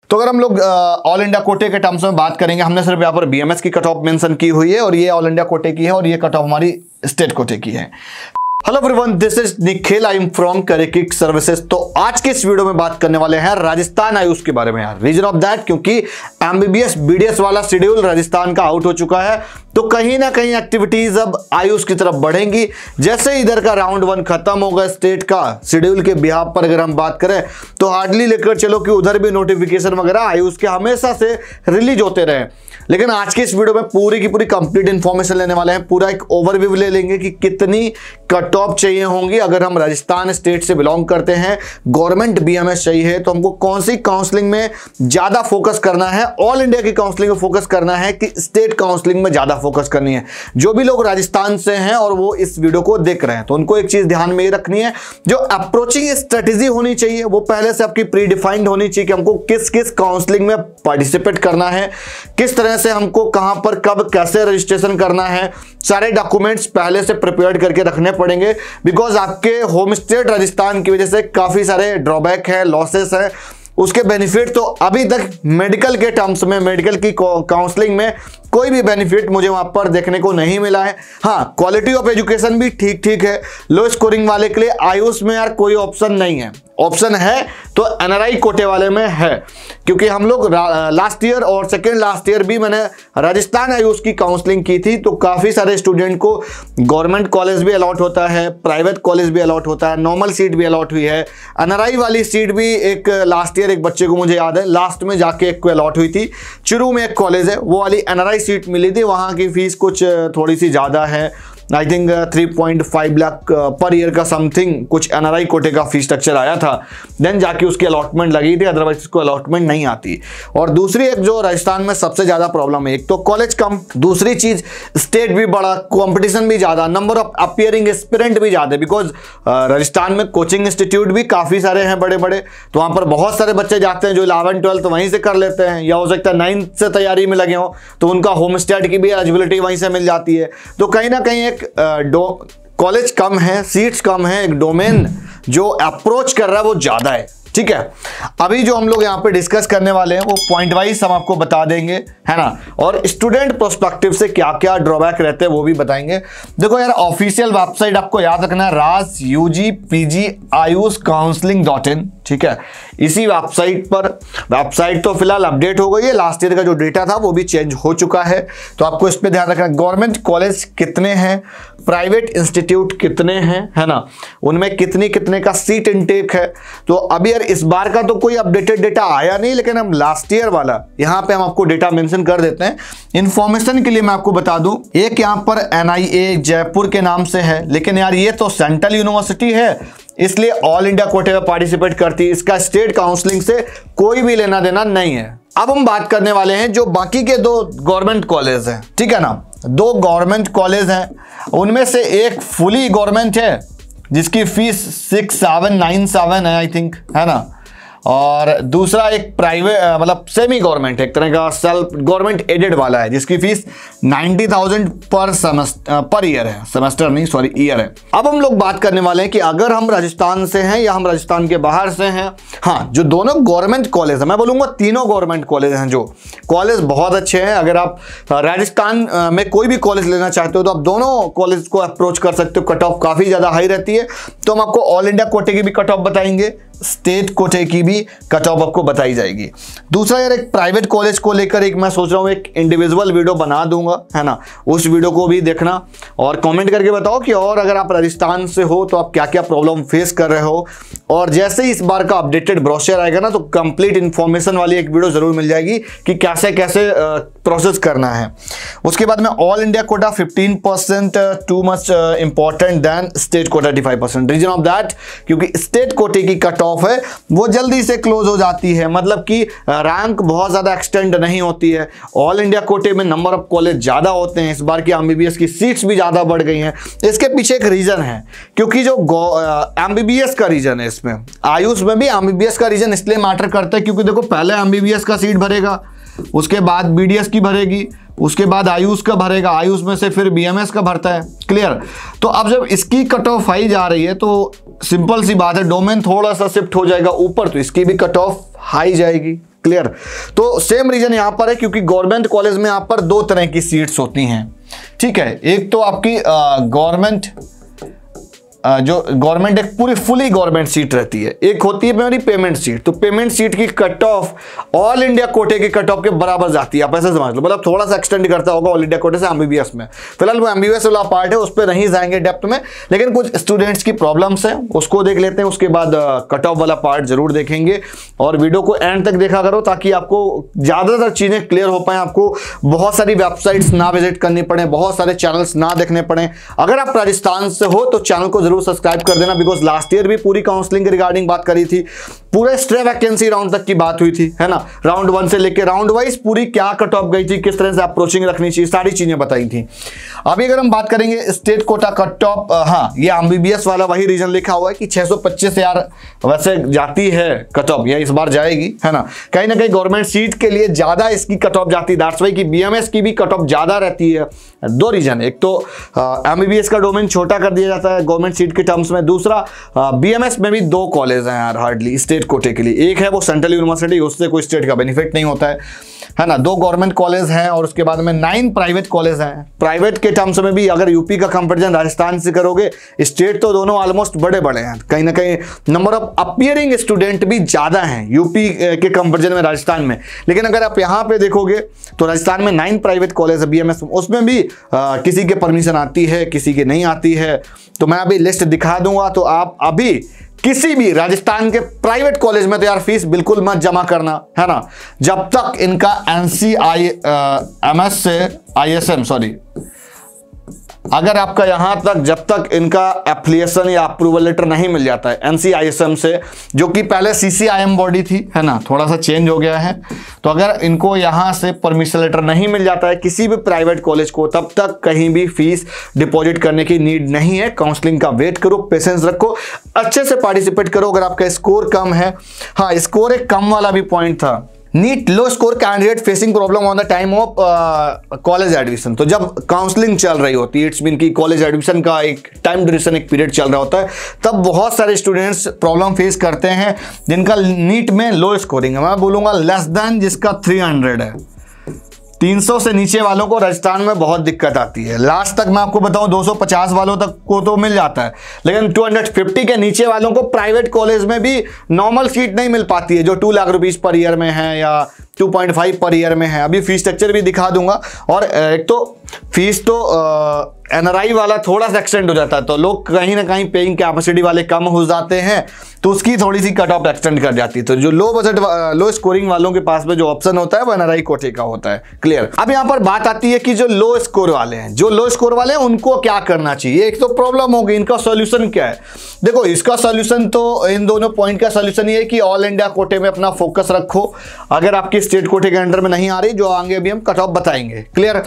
तो अगर हम लोग ऑल इंडिया कोटे के टर्म्स में बात करेंगे, हमने सिर्फ यहाँ पर बीएमएस की कट ऑफ मेंशन की हुई है और ये ऑल इंडिया कोटे की है और ये कट ऑफ हमारी स्टेट कोटे की है। Hello everyone, this is Nikhil, I am from career services. तो आज के इस वीडियो में बात करने वाले हैं राजस्थान आयुष के बारे में यार। रीजन ऑफ दैट, क्योंकि एमबीबीएस बीडीएस वाला शेड्यूल राजस्थान का आउट हो चुका है, तो कहीं ना कहीं एक्टिविटीज अब आयुष की तरफ बढ़ेंगी। जैसे इधर का राउंड 1 खत्म होगा स्टेट का शेड्यूल के बिहाफ पर अगर हम बात करें, तो हार्डली लेकर चलो कि उधर भी नोटिफिकेशन वगैरह आयुष के हमेशा से रिलीज होते रहे। लेकिन आज के इस वीडियो में पूरी की पूरी कंप्लीट इंफॉर्मेशन लेने वाले हैं, पूरा एक ओवरव्यू ले लेंगे कि कितनी कट ऑफ चाहिए होंगी अगर हम राजस्थान स्टेट से बिलोंग करते हैं, गवर्नमेंट बीएमएस चाहिए, तो हमको कौन सी काउंसलिंग में ज्यादा फोकस करना है, ऑल इंडिया की काउंसलिंग में फोकस करना है कि स्टेट काउंसलिंग में ज्यादा फोकस करनी है। जो भी लोग राजस्थान से हैं और वो इस वीडियो को देख रहे हैं, तो उनको एक चीज ध्यान में रखनी है, जो अप्रोचिंग स्ट्रेटेजी होनी चाहिए वो पहले से आपकी प्री डिफाइंड होनी चाहिए कि हमको किस किस काउंसलिंग में पार्टिसिपेट करना है, किस तरह से हमको कहां पर कब कैसे रजिस्ट्रेशन करना है। सारे डॉक्यूमेंट्स पहले से प्रिपेयर करके रखने पड़ेंगे, बिकॉज आपके होम स्टेट राजस्थान की वजह से काफी सारे ड्रॉबैक है, लॉसेस है। उसके बेनिफिट तो अभी तक मेडिकल के टर्म्स में, मेडिकल की काउंसलिंग में कोई भी बेनिफिट मुझे वहां पर देखने को नहीं मिला है। हाँ, क्वालिटी ऑफ एजुकेशन भी ठीक ठीक है। लो स्कोरिंग वाले के लिए आयुष में यार कोई ऑप्शन नहीं है, ऑप्शन है तो एनआरआई कोटे वाले में है, क्योंकि हम लोग लास्ट ईयर और सेकेंड लास्ट ईयर भी मैंने राजस्थान आयुष की काउंसलिंग की थी, तो काफ़ी सारे स्टूडेंट को गवर्नमेंट कॉलेज भी अलॉट होता है, प्राइवेट कॉलेज भी अलॉट होता है, नॉर्मल सीट भी अलॉट हुई है। एनआरआई वाली सीट भी एक लास्ट ईयर एक बच्चे को मुझे याद है लास्ट में जाके एक को अलॉट हुई थी। चुरू में एक कॉलेज है, वो वाली एनआरआई सीट मिली थी, वहाँ की फीस कुछ थोड़ी सी ज़्यादा है, I think 3.5 lakh per year का समथिंग कुछ एनआरआई कोटे का फीस स्ट्रक्चर आया था, देन जाके उसकी अलॉटमेंट लगी थी, अदरवाइज उसको अलॉटमेंट नहीं आती। और दूसरी एक जो राजस्थान में सबसे ज़्यादा प्रॉब्लम है, एक तो कॉलेज कम, दूसरी चीज़ स्टेट भी बड़ा, कंपटीशन भी ज़्यादा, नंबर ऑफ अपीयरिंग एस्पिरेंट भी ज़्यादा, बिकॉज राजस्थान में कोचिंग इंस्टीट्यूट भी काफ़ी सारे हैं बड़े बड़े, तो वहाँ पर बहुत सारे बच्चे जाते हैं जो 11th 12th वहीं से कर लेते हैं, या हो सकता है 9th से तैयारी में लगे हों, तो उनका होम स्टेट की भी एलिजिबिलिटी वहीं से मिल जाती है। तो कहीं ना कहीं एक कॉलेज कम है, सीट्स कम है, एक डोमेन जो अप्रोच कर रहा है वो ज्यादा है। ठीक है, अभी जो हम लोग यहाँ पे डिस्कस करने वाले हैं वो पॉइंट वाइज हम आपको बता देंगे, है ना, और स्टूडेंट प्रोस्पेक्टिव से क्या क्या ड्रॉबैक रहते हैं वो भी बताएंगे। देखो यार, ऑफिशियल वेबसाइट आपको याद रखना है rajugpgayushcounseling.in, ठीक है। इसी वेबसाइट पर, वेबसाइट तो फिलहाल अपडेट हो गई है, लास्ट ईयर का जो डेटा था वो भी चेंज हो चुका है, तो आपको इस पर ध्यान रखना। गवर्नमेंट कॉलेज कितने हैं, प्राइवेट इंस्टीट्यूट कितने हैं, है ना, उनमें कितने कितने का सीट इनटेक है। तो अभी यार इस बार का तो कोई अपडेटेड डेटा आया नहीं, लेकिन हम लास्ट ईयर वाला यहाँ पे हम आपको डेटा मेंशन कर देते हैं। इंफॉर्मेशन के लिए मैं आपको बता दूं, एक यहाँ पर एनआईए जयपुर के नाम से है, लेकिन यार ये तो सेंट्रल यूनिवर्सिटी है, इसलिए ऑल इंडिया कोटे में पार्टिसिपेट करती है, इसका स्टेट काउंसलिंग से कोई भी लेना देना नहीं है। अब हम बात करने वाले हैं जो बाकी के 2 गवर्नमेंट कॉलेज हैं, ठीक है ना। 2 गवर्नमेंट कॉलेज हैं, उनमें से एक फुली गवर्नमेंट है जिसकी फीस 6797 है आई थिंक, है ना, और दूसरा एक प्राइवेट मतलब सेमी गवर्नमेंट, एक तरह का सेल्फ गवर्नमेंट एडेड वाला है, जिसकी फीस 90,000 पर ईयर है, सेमेस्टर नहीं सॉरी ईयर है। अब हम लोग बात करने वाले हैं कि अगर हम राजस्थान से हैं या हम राजस्थान के बाहर से हैं। हाँ, जो दोनों गवर्नमेंट कॉलेज है, मैं बोलूँगा तीनों गवर्नमेंट कॉलेज हैं, जो कॉलेज बहुत अच्छे हैं। अगर आप राजस्थान में कोई भी कॉलेज लेना चाहते हो तो आप दोनों कॉलेज को अप्रोच कर सकते हो, कट ऑफ काफ़ी ज़्यादा हाई रहती है। तो हम आपको ऑल इंडिया कोटे की भी कट ऑफ बताएंगे, स्टेट कोटे की भी कट ऑफ आपको बताई जाएगी। दूसरा यार, एक प्राइवेट कॉलेज को लेकर एक मैं सोच रहा हूँ एक इंडिविजुअल वीडियो बना दूंगा, है ना, उस वीडियो को भी देखना और कमेंट करके बताओ कि और अगर आप राजस्थान से हो तो आप क्या क्या प्रॉब्लम फेस कर रहे हो। और जैसे ही इस बार का अपडेटेड ब्रोशर आएगा ना, तो कंप्लीट इन्फॉर्मेशन वाली एक वीडियो जरूर मिल जाएगी कि कैसे कैसे प्रोसेस करना है। उसके बाद में all India quota 15% too much important than state quota 35%। Reason of that, क्योंकि स्टेट कोटे की कट ऑफ है वो जल्दी से क्लोज हो जाती है, मतलब कि रैंक बहुत ज्यादा एक्सटेंड नहीं होती है। ऑल इंडिया कोटे में नंबर ऑफ कॉलेज ज्यादा होते हैं, इस बार की एमबीबीएस की सीट्स भी ज्यादा बढ़ गई हैं। इसके पीछे एक रीजन है, क्योंकि जो एमबीबीएस का रीजन है, इसमें आयुष में भी एमबीबीएस का रीजन इसलिए मैटर करता है क्योंकि देखो पहले एमबीबीएस का सीट भरेगा, उसके बाद बीडीएस की भरेगी, उसके बाद आयुष का भरेगा, आयुष में से फिर बीएमएस का भरता है। क्लियर? तो अब जब इसकी कट ऑफ हाई जा रही है तो सिंपल सी बात है, डोमेन थोड़ा सा शिफ्ट हो जाएगा ऊपर, तो इसकी भी कट ऑफ हाई जाएगी। क्लियर। तो सेम रीजन यहां पर है, क्योंकि गवर्नमेंट कॉलेज में यहां पर दो तरह की सीट्स होती हैं, ठीक है। एक तो आपकी गवर्नमेंट जो गवर्नमेंट एक पूरी फुली गवर्नमेंट सीट रहती है, एक होती है मेरी पेमेंट सीट। तो पेमेंट सीट की कट ऑफ ऑल इंडिया कोटे के कट ऑफ के बराबर जाती है, आप ऐसे समझ लो, मतलब थोड़ा सा एक्सटेंड करता होगा ऑल इंडिया कोटे से एमबीबीएस में। फिलहाल वो एमबीबीएस वाला पार्ट है, उस पर नहीं जाएंगे डेप्थ में, लेकिन कुछ स्टूडेंट्स की प्रॉब्लम्स है उसको देख लेते हैं, उसके बाद कट ऑफ वाला पार्ट जरूर देखेंगे। और वीडियो को एंड तक देखा करो ताकि आपको ज्यादातर चीजें क्लियर हो पाए, आपको बहुत सारी वेबसाइट्स ना विजिट करनी पड़े, बहुत सारे चैनल्स ना देखने पड़े। अगर आप राजस्थान से हो तो चैनल को जरूर सब्सक्राइब कर देना, बिकॉज लास्ट ईयर भी पूरी काउंसलिंग के रिगार्डिंग बात करी थी, पूरे स्ट्रे वैकेंसी राउंड तक की बात हुई थी, है ना। राउंड 1 से लेकर राउंड वाइज पूरी क्या कट ऑफ गई थी, किस तरह से अप्रोचिंग रखनी चाहिए, सारी चीजें बताई थी। अभी अगर हम बात करेंगे स्टेट कोटा कट ऑफ, हाँ ये एमबीबीएस वाला वही रीजन लिखा हुआ है कि 625 यार वैसे जाती है कट ऑफ, या इस बार जाएगी, है ना। कहीं ना कहीं गवर्नमेंट सीट के लिए ज्यादा इसकी कट ऑफ जाती है, दैट्स व्हाई कि बीएमएस की भी कट ऑफ ज्यादा रहती है। दो रीजन, एक तो एमबीबीएस का डोमेन छोटा कर दिया जाता है गवर्नमेंट सीट के टर्म्स में, दूसरा बीएमएस में भी दो कॉलेज हैं यार हार्डली स्टेट कोटे के लिए। एक है वो सेंट्रल यूनिवर्सिटी, उससे कोई स्टेट का बेनिफिट नहीं होता है ना। दो गवर्नमेंट कॉलेज हैं और उसके बाद में 9 प्राइवेट कॉलेज हैं। प्राइवेट के टर्म्स में भी अगर यूपी का कंपैरिजन राजस्थान से करोगे, स्टेट तो दोनों ऑलमोस्ट बड़े बड़े हैं, कहीं ना कहीं नंबर ऑफ अपीयरिंग स्टूडेंट भी ज्यादा हैं यूपी के कंपैरिजन में राजस्थान में। लेकिन अगर आप यहाँ पे देखोगे तो राजस्थान में 9 प्राइवेट कॉलेज है बीएमएस, उसमें भी किसी के परमिशन आती है, किसी के नहीं आती है। तो मैं अभी लिस्ट दिखा दूंगा, तो आप अभी किसी भी राजस्थान के प्राइवेट कॉलेज में तो यार फीस बिल्कुल मत जमा करना, है ना, जब तक इनका NCIMS से ISM सॉरी, अगर आपका यहां तक जब तक इनका एप्लीकेशन या अप्रूवल लेटर नहीं मिल जाता है NCISM से, जो कि पहले CCIM बॉडी थी, है ना, थोड़ा सा चेंज हो गया है। तो अगर इनको यहां से परमिशन लेटर नहीं मिल जाता है किसी भी प्राइवेट कॉलेज को, तब तक कहीं भी फीस डिपॉजिट करने की नीड नहीं है। काउंसलिंग का वेट करो, पेशेंस रखो, अच्छे से पार्टिसिपेट करो। अगर आपका स्कोर कम है, हाँ स्कोर एक कम वाला भी पॉइंट था, NEET low score candidate facing problem on the time of college admission. तो जब काउंसलिंग चल रही होती है, इट्स मीन की कॉलेज एडमिशन का एक टाइम ड्यूरेशन एक पीरियड चल रहा होता है, तब बहुत सारे स्टूडेंट्स प्रॉब्लम फेस करते हैं जिनका नीट में लो स्कोरिंग है। मैं बोलूंगा लेस देन जिसका 300 है, 300 से नीचे वालों को राजस्थान में बहुत दिक्कत आती है। लास्ट तक मैं आपको बताऊं 250 वालों तक को तो मिल जाता है, लेकिन 250 के नीचे वालों को प्राइवेट कॉलेज में भी नॉर्मल सीट नहीं मिल पाती है, जो 2 लाख रुपीस पर ईयर में है या 2.5 पर ईयर में है। अभी फीस स्ट्रक्चर भी दिखा दूंगा। और एक तो फीस तो NRI वाला थोड़ा सा एक्सटेंड हो जाता है, तो लोग कहीं ना कहीं पेइंग कैपेसिटी वाले कम हो जाते हैं, तो उसकी थोड़ी सी कट ऑफ एक्सटेंड कर जाती है। तो जो लो बजट लो स्कोरिंग वालों के पास में जो ऑप्शन होता है वो NRI कोटे का होता है, क्लियर। अब यहाँ पर बात आती है कि जो लो स्कोर वाले हैं, जो लो स्कोर वाले हैं उनको क्या करना चाहिए। एक तो प्रॉब्लम होगी, इनका सॉल्यूशन क्या है। देखो इसका सॉल्यूशन तो इन दोनों पॉइंट का सॉल्यूशन ये है कि ऑल इंडिया कोटे में अपना फोकस रखो। अगर आपकी स्टेट कोटे के अंडर में नहीं आ रही, जो आगे अभी हम कट ऑफ बताएंगे, क्लियर।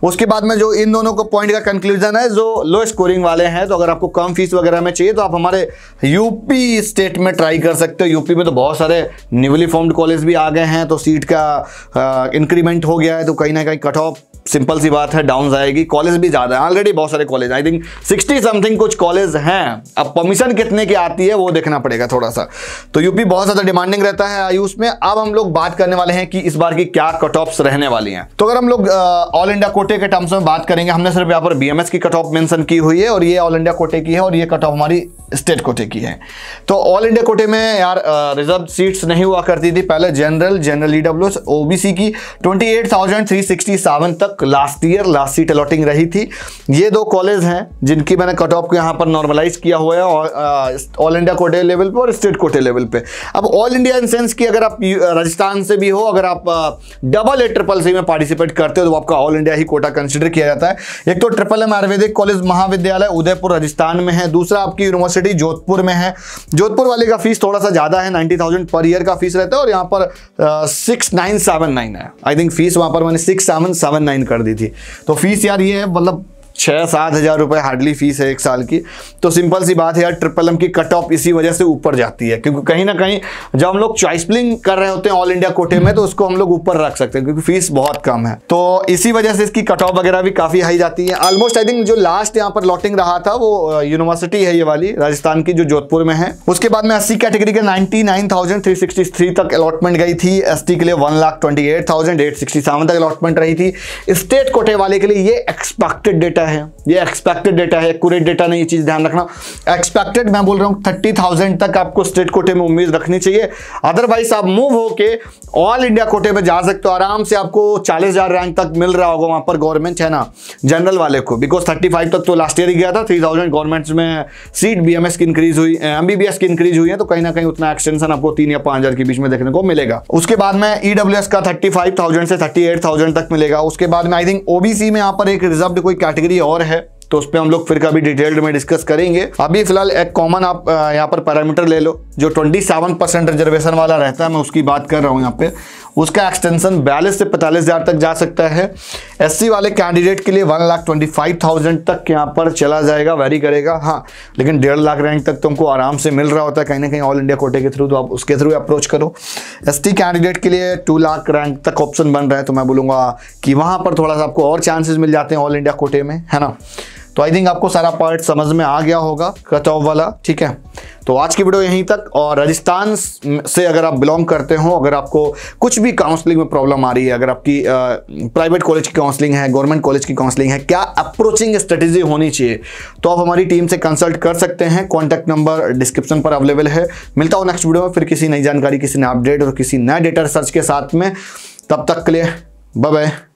उसके बाद में जो इन दोनों को पॉइंट का कंक्लूजन है, जो लो स्कोरिंग वाले हैं, तो अगर आपको कम फीस वगैरह में चाहिए तो आप हमारे यूपी स्टेट में ट्राई कर सकते हो। यूपी में तो बहुत सारे न्यूली फॉर्म्ड कॉलेज भी आ गए हैं, तो सीट का इंक्रीमेंट हो गया है, तो कहीं ना कहीं कट ऑफ सिंपल सी बात है डाउन जाएगी। कॉलेज भी ज्यादा है, ऑलरेडी बहुत सारे कॉलेज, आई थिंक 60 समथिंग कुछ कॉलेज हैं। अब परमिशन कितने की आती है वो देखना पड़ेगा थोड़ा सा। तो यूपी बहुत ज्यादा डिमांडिंग रहता है आयुष में। अब हम लोग बात करने वाले हैं कि इस बार की क्या कट ऑफ्स रहने वाली हैं। तो अगर हम लोग ऑल इंडिया कोटे के टर्म्स में बात करेंगे, हमने सिर्फ यहाँ पर बीएमएस की कट ऑफ मेंशन की हुई है, और ये ऑल इंडिया कोटे की है, और ये कट ऑफ हमारी स्टेट कोटे की है। तो ऑल इंडिया कोटे में यार रिजर्व सीट्स नहीं हुआ करती थी पहले। जनरल ईडब्ल्यूएस ओबीसी की 28,367 तक लास्ट सीट अलॉटिंग रही थी। ये दो कॉलेज हैं जिनकी मैंने कट ऑफ को यहाँ पर नॉर्मलाइज किया हुआ है, और ऑल इंडिया कोटे लेवल पे और स्टेट कोटे लेवल पे। अब ऑल इंडिया इन सेंस की अगर आप राजस्थान से भी हो, अगर आप डबल ACCC में पार्टिसिपेट करते हो तो आपका ऑल इंडिया ही कोटा कंसिडर किया जाता है। एक तो ट्रिपल आयुर्वेदिक कॉलेज महाविद्यालय उदयपुर राजस्थान में है, दूसरा आपकी यूनिवर्सिटी जोधपुर में है। जोधपुर वाले का फीस थोड़ा सा ज्यादा है, 90,000 पर ईयर का फीस रहता है, और यहाँ पर 6979 है। आई थिंक फीस वहां पर मैंने 6779 कर दी थी। तो फीस यार ये है, मतलब 6-7 हज़ार रुपये हार्डली फीस है 1 साल की। तो सिंपल सी बात है यार, ट्रिपल एम की कट ऑफ इसी वजह से ऊपर जाती है, क्योंकि कहीं ना कहीं जब हम लोग चॉइस फिलिंग कर रहे होते हैं ऑल इंडिया कोटे में तो उसको हम लोग ऊपर रख सकते हैं, क्योंकि फीस बहुत कम है। तो इसी वजह से इसकी कट ऑफ वगैरह भी काफ़ी हाई जाती है। ऑलमोस्ट आई थिंक जो लास्ट यहाँ पर लॉटिंग रहा था वो यूनिवर्सिटी है ये वाली राजस्थान की, जो जोधपुर में है। उसके बाद में 80 कैटेगरी के 99,363 तक अलॉटमेंट गई थी। एसटी के लिए 1,28,867 तक अलॉटमेंट रही थी। स्टेट कोटे वाले के लिए ये एक्सपेक्टेड डेटा है, ये एक्सपेक्टेड डेटा है, एक्यूरेट डेटा नहीं, ये चीज ध्यान रखना। एक्सपेक्टेड मैं बोल रहा हूँ 30,000 तक आपको स्टेट कोटे में उम्मीद रखनी चाहिए। अदरवाइज आप मूव होके ऑल इंडिया कोटे में जा सकते हो आराम से। आपको 40,000 रैंक तक मिल रहा होगा वहां पर, गवर्नमेंट है ना, जनरल वाले को, बिकॉज 35 तक तो लास्ट ईयर ही गया था। 3,000 गवर्नमेंट में सीट बीएमएस की इंक्रीज हुई, एमबीबीएस की इंक्रीज हुई है, तो कहीं ना कहीं उतना एक्सटेंशन आपको 3 या 5,000 के बीच में देखने को मिलेगा। उसके बाद में ईडब्ल्यूएस का 35,000 से 38,000 तक मिलेगा। उसके बाद में आई थिंक ओबीसी में यहाँ पर एक रिजर्व्ड कोई कैटेगरी और है, तो उस पर हम लोग फिर कभी डिटेल्ड में डिस्कस करेंगे। अभी फिलहाल एक कॉमन आप यहाँ पर पैरामीटर ले लो, जो 27% रिजर्वेशन वाला रहता है, मैं उसकी बात कर रहा हूँ यहाँ पे। उसका एक्सटेंशन 42 से 45,000 तक जा सकता है। एससी वाले कैंडिडेट के लिए 1,25,000 तक यहाँ पर चला जाएगा, वेरी करेगा। हाँ, लेकिन 1.5 लाख रैंक तक तुमको आराम से मिल रहा होता है कहीं ना कहीं ऑल इंडिया कोटे के थ्रू, तो आप उसके थ्रू अप्रोच करो। एसटी कैंडिडेट के लिए 2 लाख रैंक तक ऑप्शन बन रहा है, तो मैं बोलूँगा कि वहाँ पर थोड़ा सा आपको और चांसेस मिल जाते हैं ऑल इंडिया कोटे में, है ना। तो आई थिंक आपको सारा पार्ट समझ में आ गया होगा कट ऑफ वाला, ठीक है। तो आज की वीडियो यहीं तक। और राजस्थान से अगर आप बिलोंग करते हो, अगर आपको कुछ भी काउंसलिंग में प्रॉब्लम आ रही है, अगर आपकी प्राइवेट कॉलेज की काउंसलिंग है, गवर्नमेंट कॉलेज की काउंसलिंग है, क्या अप्रोचिंग स्ट्रेटेजी होनी चाहिए, तो आप हमारी टीम से कंसल्ट कर सकते हैं। कॉन्टैक्ट नंबर डिस्क्रिप्शन पर अवेलेबल है। मिलता हूँ नेक्स्ट वीडियो में फिर किसी नई जानकारी, किसी नए अपडेट और किसी नए डेटा रिसर्च के साथ में। तब तक के लिए बाय बाय।